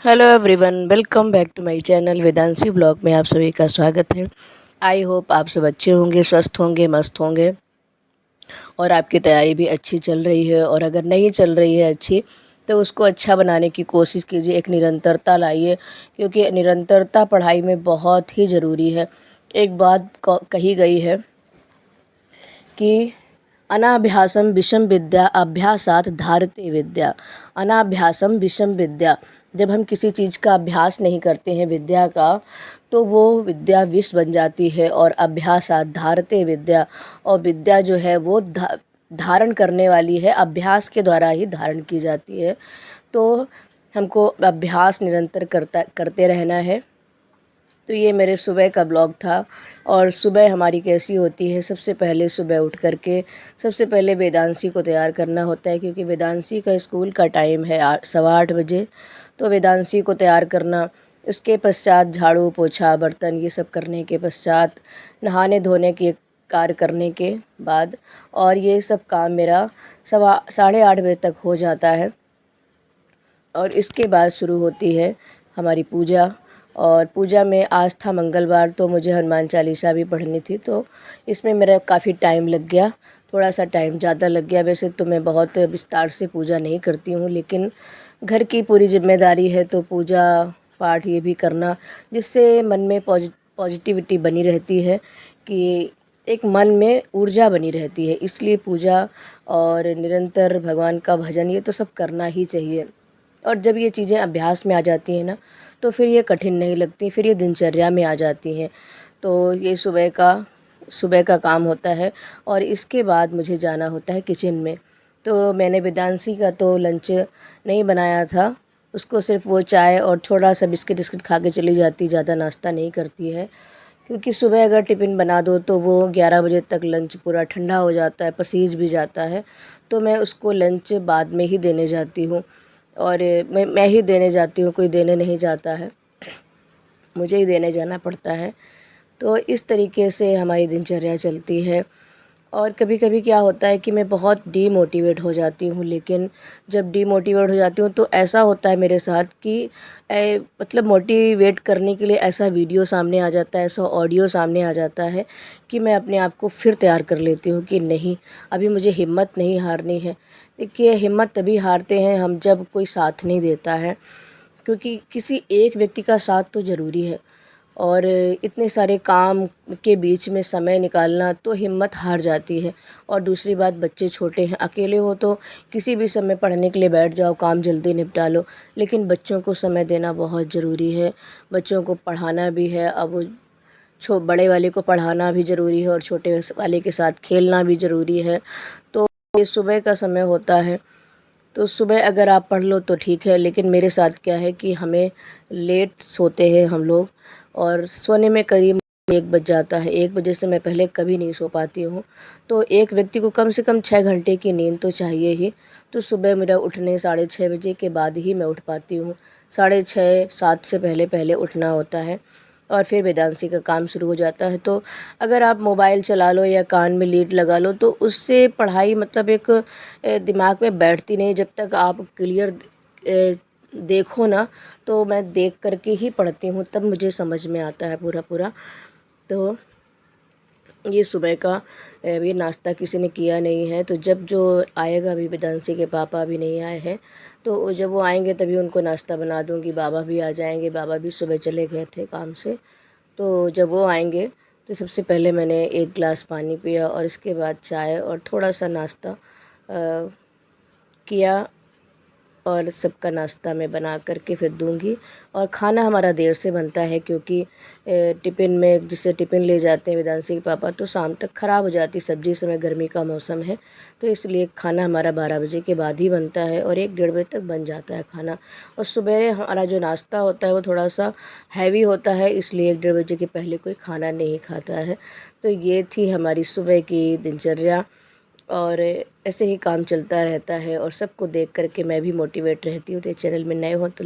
Hello everyone, welcome back to my channel Vedanshi blog में आप सभी का स्वागत है। आई होप आप सब अच्छे होंगे, स्वस्थ होंगे, मस्त होंगे और आपकी तैयारी भी अच्छी चल रही है। और अगर नहीं चल रही है अच्छी तो उसको अच्छा बनाने की कोशिश कीजिए, एक निरंतरता लाइए, क्योंकि निरंतरता पढ़ाई में बहुत ही ज़रूरी है। एक बात कही गई है कि अनाभ्यासम विषम विद्या अभ्यासात धारते विद्या। अनाभ्यासम विषम विद्या, जब हम किसी चीज़ का अभ्यास नहीं करते हैं विद्या का, तो वो विद्या विष बन जाती है। और अभ्यासात धारते विद्या, और विद्या जो है वो धारण करने वाली है, अभ्यास के द्वारा ही धारण की जाती है। तो हमको अभ्यास निरंतर करते रहना है। तो ये मेरे सुबह का ब्लॉग था। और सुबह हमारी कैसी होती है, सबसे पहले सुबह उठ करके सबसे पहले वेदांशी को तैयार करना होता है, क्योंकि वेदांशी का स्कूल का टाइम है 8:15 बजे। तो वेदांशी को तैयार करना, उसके पश्चात झाड़ू पोछा बर्तन ये सब करने के पश्चात नहाने धोने के कार्य करने के बाद, और ये सब काम मेरा 8:30 बजे तक हो जाता है। और इसके बाद शुरू होती है हमारी पूजा। और पूजा में आज था मंगलवार, तो मुझे हनुमान चालीसा भी पढ़नी थी, तो इसमें मेरा काफ़ी टाइम लग गया, थोड़ा सा टाइम ज़्यादा लग गया। वैसे तो मैं बहुत विस्तार से पूजा नहीं करती हूँ, लेकिन घर की पूरी जिम्मेदारी है तो पूजा पाठ ये भी करना, जिससे मन में पॉजिटिविटी बनी रहती है, कि एक मन में ऊर्जा बनी रहती है। इसलिए पूजा और निरंतर भगवान का भजन ये तो सब करना ही चाहिए। और जब ये चीज़ें अभ्यास में आ जाती हैं ना, तो फिर ये कठिन नहीं लगती, फिर ये दिनचर्या में आ जाती हैं। तो ये सुबह का काम होता है। और इसके बाद मुझे जाना होता है किचन में। तो मैंने वेदांशी का तो लंच नहीं बनाया था, उसको सिर्फ वो चाय और थोड़ा सा बिस्किट विस्किट खा के चली जाती, ज़्यादा नाश्ता नहीं करती है। क्योंकि सुबह अगर टिफ़िन बना दो तो वो 11 बजे तक लंच पूरा ठंडा हो जाता है, पसीज भी जाता है। तो मैं उसको लंच बाद में ही देने जाती हूँ। और मैं ही देने जाती हूँ, कोई देने नहीं जाता है, मुझे ही देने जाना पड़ता है। तो इस तरीके से हमारी दिनचर्या चलती है। और कभी कभी क्या होता है कि मैं बहुत डीमोटिवेट हो जाती हूँ, लेकिन जब डीमोटिवेट हो जाती हूँ तो ऐसा होता है मेरे साथ कि मतलब मोटिवेट करने के लिए ऐसा वीडियो सामने आ जाता है, ऐसा ऑडियो सामने आ जाता है, कि मैं अपने आप को फिर तैयार कर लेती हूँ कि नहीं, अभी मुझे हिम्मत नहीं हारनी है। देखिए, हिम्मत तभी हारते हैं हम जब कोई साथ नहीं देता है, क्योंकि किसी एक व्यक्ति का साथ तो ज़रूरी है। और इतने सारे काम के बीच में समय निकालना, तो हिम्मत हार जाती है। और दूसरी बात, बच्चे छोटे हैं, अकेले हो तो किसी भी समय पढ़ने के लिए बैठ जाओ, काम जल्दी निपटा लो, लेकिन बच्चों को समय देना बहुत ज़रूरी है। बच्चों को पढ़ाना भी है, अब बड़े वाले को पढ़ाना भी ज़रूरी है और छोटे वाले के साथ खेलना भी ज़रूरी है। तो ये सुबह का समय होता है, तो सुबह अगर आप पढ़ लो तो ठीक है, लेकिन मेरे साथ क्या है कि हमें लेट सोते हैं हम लोग, और सोने में करीब 1 बज जाता है। 1 बजे से मैं पहले कभी नहीं सो पाती हूँ। तो एक व्यक्ति को कम से कम 6 घंटे की नींद तो चाहिए ही। तो सुबह मेरा उठने 6:30 बजे के बाद ही मैं उठ पाती हूँ। 6:30 7 से पहले पहले उठना होता है, और फिर वेदांशी का काम शुरू हो जाता है। तो अगर आप मोबाइल चला लो या कान में लीड लगा लो, तो उससे पढ़ाई मतलब एक दिमाग में बैठती नहीं। जब तक आप क्लियर देखो ना, तो मैं देख करके ही पढ़ती हूँ, तब मुझे समझ में आता है पूरा पूरा। तो ये सुबह का अभी नाश्ता किसी ने किया नहीं है, तो जब जो आएगा, अभी वेदांशी के पापा अभी नहीं आए हैं, तो जब वो आएंगे तभी उनको नाश्ता बना दूंगी। बाबा भी आ जाएंगे, बाबा भी सुबह चले गए थे काम से। तो जब वो आएंगे तो सबसे पहले मैंने 1 गिलास पानी पिया, और इसके बाद चाय और थोड़ा सा नाश्ता किया। और सबका नाश्ता मैं बना करके फिर दूंगी। और खाना हमारा देर से बनता है, क्योंकि टिफ़िन में जिससे टिफ़िन ले जाते हैं वेदांशी के पापा, तो शाम तक ख़राब हो जाती सब्ज़ी, समय गर्मी का मौसम है, तो इसलिए खाना हमारा 12 बजे के बाद ही बनता है, और 1 डेढ़ बजे तक बन जाता है खाना। और सुबह हमारा जो नाश्ता होता है वो थोड़ा सा हैवी होता है, इसलिए 1 डेढ़ बजे के पहले कोई खाना नहीं खाता है। तो ये थी हमारी सुबह की दिनचर्या। और ऐसे ही काम चलता रहता है, और सबको देख कर के मैं भी मोटिवेट रहती हूँ। तो चैनल में नए हो तो